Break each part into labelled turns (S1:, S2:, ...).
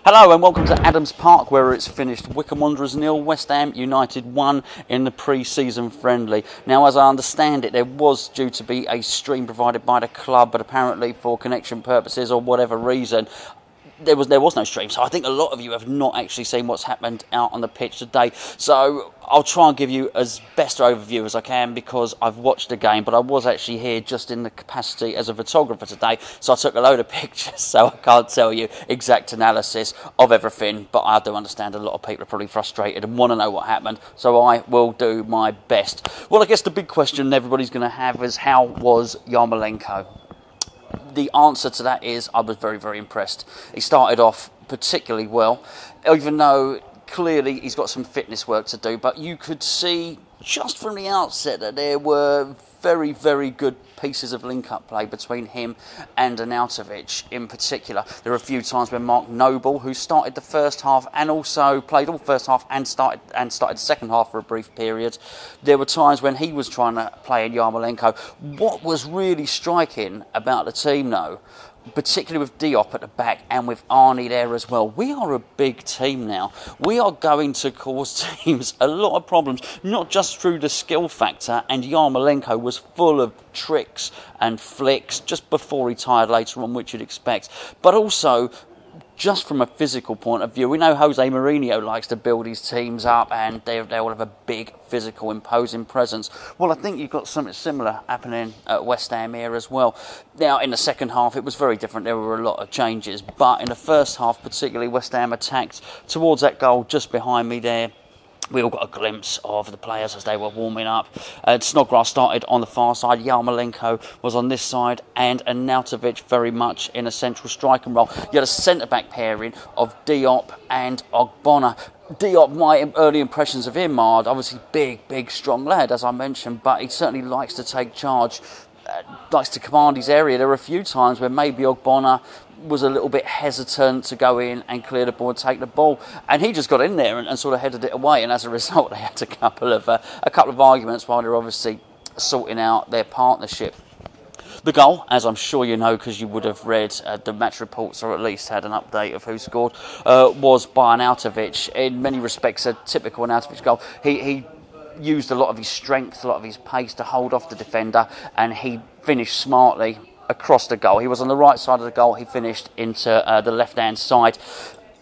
S1: Hello and welcome to Adams Park, where it's finished Wycombe Wanderers 0, West Ham United 1 in the pre-season friendly. Now, as I understand it, there was due to be a stream provided by the club, but apparently for connection purposes or whatever reason, there was no stream. So I think a lot of you have not actually seen what's happened out on the pitch today. So I'll try and give you as best overview as I can because I've watched the game, but I was actually here just in the capacity as a photographer today. So I took a load of pictures, so I can't tell you exact analysis of everything, but I do understand a lot of people are probably frustrated and want to know what happened. So I will do my best. Well, I guess the big question everybody's going to have is, how was Yarmolenko? The answer to that is I was very, very impressed. He started off particularly well, even though clearly he's got some fitness work to do, but you could see just from the outset that there were very, very good pieces of link-up play between him and Arnautovic in particular. There were a few times when Mark Noble, who started the first half and also played all first half and started the second half for a brief period, there were times when he was trying to play in Yarmolenko. What was really striking about the team, though, particularly with Diop at the back and with Arnie there as well, we are a big team now. We are going to cause teams a lot of problems, not just through the skill factor, and Yarmolenko was full of tricks and flicks just before he tired later on, which you'd expect, but also just from a physical point of view. We know Jose Mourinho likes to build his teams up and they will have a big physical imposing presence. Well, I think you've got something similar happening at West Ham here as well. Now, in the second half it was very different. There were a lot of changes, but in the first half particularly, West Ham attacked towards that goal just behind me there. We all got a glimpse of the players as they were warming up. Snodgrass started on the far side, Yarmolenko was on this side, and Arnautovic very much in a central striking role. You had a centre-back pairing of Diop and Ogbonna. Diop, my early impressions of him are obviously big, strong lad, as I mentioned, but he certainly likes to take charge, likes to command his area. There were a few times where maybe Ogbonna was a little bit hesitant to go in and clear the ball and take the ball, and he just got in there and sort of headed it away, and as a result they had a couple of arguments while they're obviously sorting out their partnership. The goal, as I'm sure you know because you would have read the match reports or at least had an update of who scored, was by Arnautovic. In many respects a typical Arnautovic goal. He used a lot of his strength, a lot of his pace to hold off the defender, and he finished smartly across the goal. He was on the right side of the goal. He finished into the left-hand side.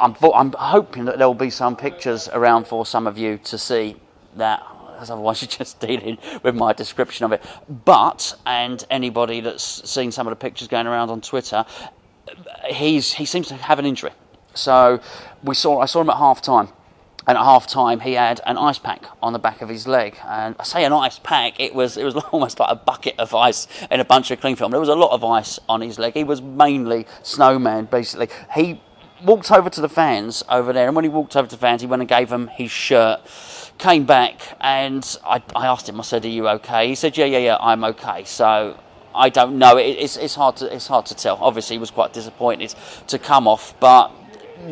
S1: I'm hoping that there will be some pictures around for some of you to see that, because otherwise you're just dealing with my description of it. But, and anybody that's seen some of the pictures going around on Twitter, he seems to have an injury. So I saw him at half-time. And at half-time, he had an ice pack on the back of his leg. And I say an ice pack, it was almost like a bucket of ice in a bunch of cling film. There was a lot of ice on his leg. He was mainly snowman, basically. He walked over to the fans over there, and when he walked over to the fans, he went and gave them his shirt. Came back, and I asked him, I said, "Are you okay?" He said, yeah, I'm okay. So I don't know. It's hard to tell. Obviously, he was quite disappointed to come off, but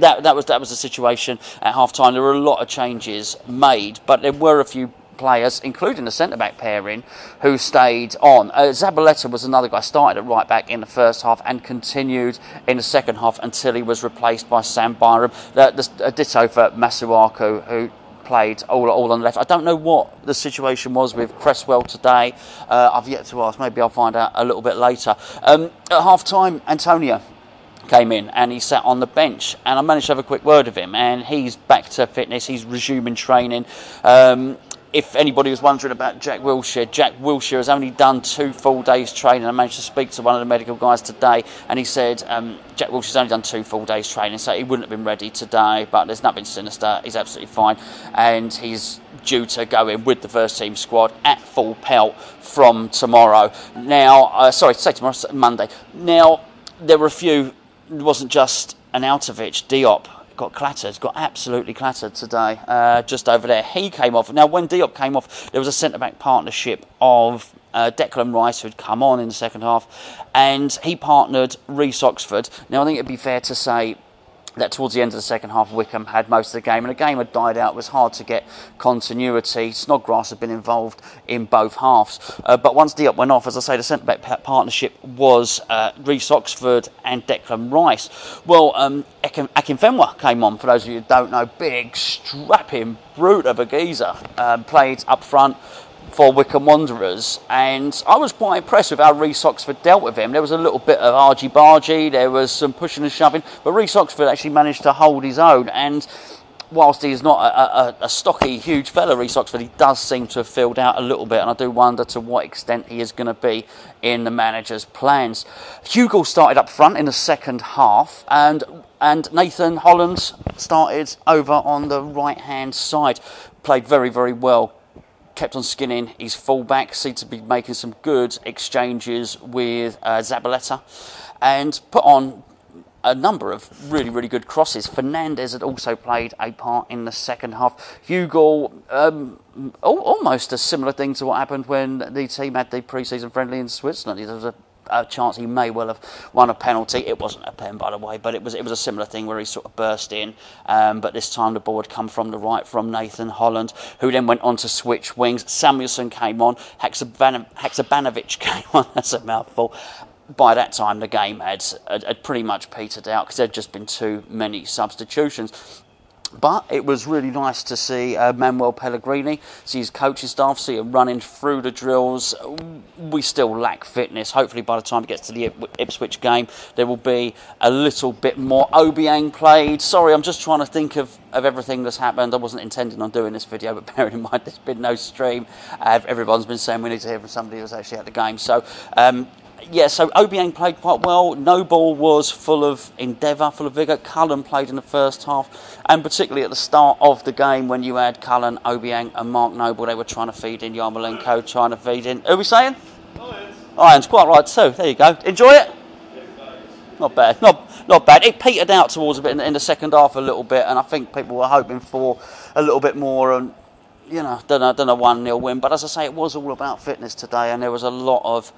S1: that was the situation at half-time. There were a lot of changes made, but there were a few players, including the centre-back pairing, who stayed on. Zabaleta was another guy, started at right-back in the first half and continued in the second half until he was replaced by Sam Byram. A ditto for Masuaku, who played all on the left. I don't know what the situation was with Cresswell today. I've yet to ask. Maybe I'll find out a little bit later. At half-time, Antonio came in and he sat on the bench, and I managed to have a quick word with him, and he's back to fitness. He's resuming training. If anybody was wondering about Jack Wilshere has only done 2 full days training. I managed to speak to one of the medical guys today, and he said Jack Wilshere's only done 2 full days training, so he wouldn't have been ready today, but there's nothing sinister. He's absolutely fine, and he's due to go in with the first team squad at full pelt from tomorrow. Now, Monday. Now, there were a few. It wasn't just Arnautovic. Diop got absolutely clattered today, just over there. He came off. Now, when Diop came off, there was a centre-back partnership of Declan Rice, who'd come on in the second half, and he partnered Reece Oxford. Now, I think it'd be fair to say that towards the end of the second half, Wycombe had most of the game, and the game had died out. It was hard to get continuity. Snodgrass had been involved in both halves. But once Diop went off, as I say, the centre-back partnership was Rhys Oxford and Declan Rice. Well, Akinfenwa came on, for those of you who don't know. Big, strapping brute of a geezer. Played up front for Wycombe Wanderers, and I was quite impressed with how Rhys Oxford dealt with him. There was a little bit of argy-bargy, there was some pushing and shoving, but Rhys Oxford actually managed to hold his own, and whilst he's not a stocky, huge fella, Rhys Oxford, he does seem to have filled out a little bit, and I do wonder to what extent he is going to be in the manager's plans. Hugo started up front in the second half, and Nathan Holland started over on the right-hand side. Played very, very well. Kept on skinning his fullback, seemed to be making some good exchanges with Zabaleta, and put on a number of really, really good crosses. Fernandez had also played a part in the second half. Hugo, almost a similar thing to what happened when the team had the pre-season friendly in Switzerland. There was a chance he may well have won a penalty. It wasn't a pen, by the way, but it was a similar thing where he sort of burst in. But this time the ball had come from the right from Nathan Holland, who then went on to switch wings. Samuelson came on. Haksabanovic came on. That's a mouthful. By that time, the game had pretty much petered out because there had just been too many substitutions. But it was really nice to see Manuel Pellegrini, see his coaching staff, see him running through the drills. We still lack fitness. Hopefully by the time it gets to the Ipswich game, there will be a little bit more. Obiang played. Sorry, I'm just trying to think of everything that's happened. I wasn't intending on doing this video, but bearing in mind there's been no stream. Everyone's been saying we need to hear from somebody who's actually at the game. So, yeah, so Obiang played quite well. Noble was full of endeavour, full of vigour. Cullen played in the first half, and particularly at the start of the game when you had Cullen, Obiang and Mark Noble, they were trying to feed in Yarmolenko, trying to feed in... Who are we saying? Irons, quite right too. There you go. Enjoy it? Not bad, not bad. It petered out towards a bit in the second half a little bit, and I think people were hoping for a little bit more, and you know, done a 1-0 win. But as I say, it was all about fitness today, and there was a lot of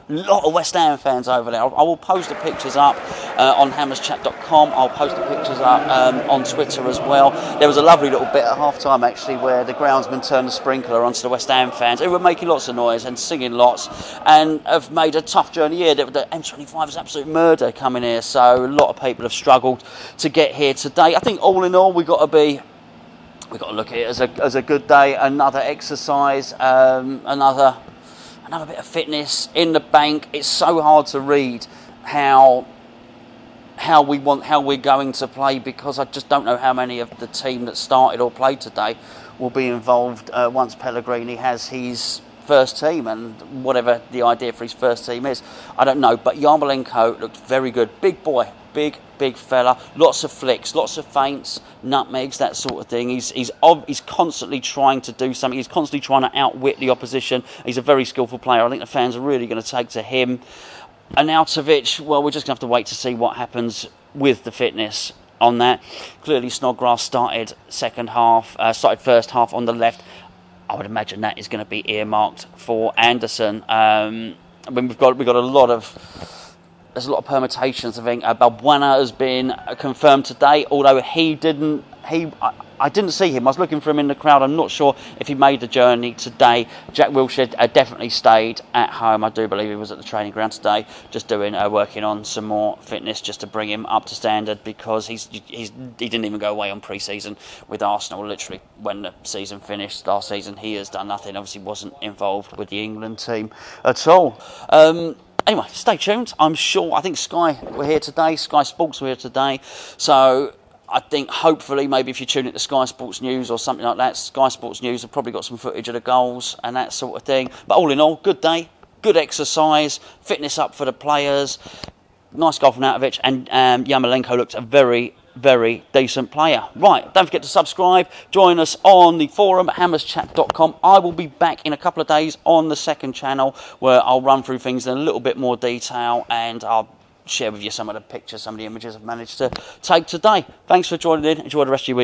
S1: West Ham fans over there. I will post the pictures up on hammerschat.com. I'll post the pictures up on Twitter as well. There was a lovely little bit at half-time, actually, where the groundsman turned the sprinkler onto the West Ham fans, who were making lots of noise and singing lots, and have made a tough journey here. The M25 is absolute murder coming here, so a lot of people have struggled to get here today. I think all in all, we've got to look at it as a good day, another exercise, another bit of fitness in the bank. It's so hard to read how we're going to play, because I just don't know how many of the team that started or played today will be involved once Pellegrini has his first team, and whatever the idea for his first team is, I don't know. But Yarmolenko looked very good. Big boy. Big fella, lots of flicks, lots of feints, nutmegs, that sort of thing. He's constantly trying to do something. He's constantly trying to outwit the opposition. He's a very skillful player. I think the fans are really going to take to him. Arnautovic, well, we're just going to have to wait to see what happens with the fitness on that. Clearly, Snodgrass started first half on the left. I would imagine that is going to be earmarked for Anderson. I mean, we've got a lot of. There's a lot of permutations. I think Balbuena has been confirmed today, although I didn't see him. I was looking for him in the crowd. I'm not sure if he made the journey today. Jack Wilshere definitely stayed at home. I do believe he was at the training ground today, just working on some more fitness, just to bring him up to standard, because he didn't even go away on pre-season with Arsenal. Literally, when the season finished last season, he has done nothing. Obviously, wasn't involved with the England team at all. Anyway, stay tuned. I think Sky were here today. Sky Sports were here today. So I think hopefully maybe if you tune into Sky Sports News or something like that, Sky Sports News have probably got some footage of the goals and that sort of thing. But all in all, good day, good exercise, fitness up for the players. Nice goal from Arnautovic, and Yarmolenko looked a very, very decent player. Right, don't forget to subscribe. Join us on the forum at hammerschat.com. I will be back in a couple of days on the second channel, where I'll run through things in a little bit more detail, and I'll share with you some of the pictures, some of the images I've managed to take today. Thanks for joining in. Enjoy the rest of your week.